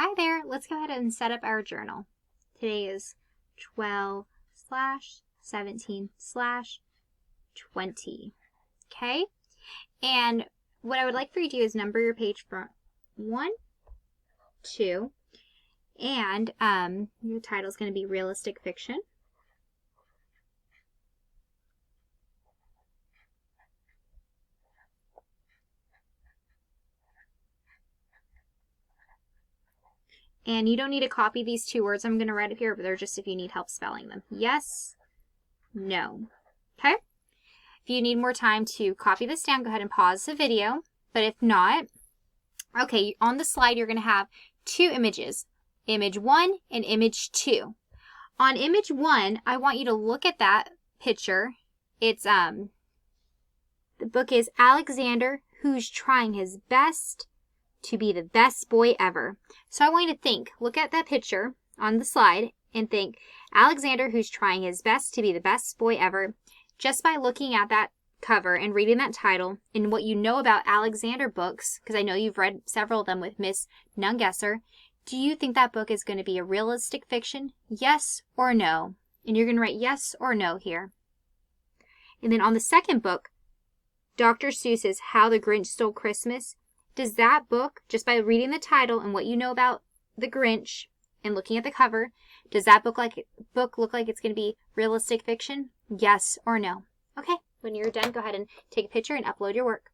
Hi there, let's go ahead and set up our journal. Today is 12/17/20. Okay? And what I would like for you to do is number your page from 1, 2, and your title is going to be Realistic Fiction. And you don't need to copy these two words I'm going to write up here, but they're just if you need help spelling them. Yes, no. Okay? If you need more time to copy this down, go ahead and pause the video. But if not, okay, on the slide you're going to have two images, image 1 and image 2. On image 1, I want you to look at that picture. It's the book is Alexander Who's Trying His Best to Be the Best Boy Ever. So I want you to think, look at that picture on the slide and think, Alexander who's trying his best to be the best boy ever. Just by looking at that cover and reading that title and what you know about Alexander books, because I know you've read several of them with Miss Nungesser, do you think that book is going to be a realistic fiction? Yes or no? And you're going to write yes or no here. And then on the second book, Dr. Seuss's How the Grinch Stole Christmas, does that book, just by reading the title and what you know about the Grinch and looking at the cover, does that book look like it's going to be realistic fiction? Yes or no? Okay, when you're done, go ahead and take a picture and upload your work.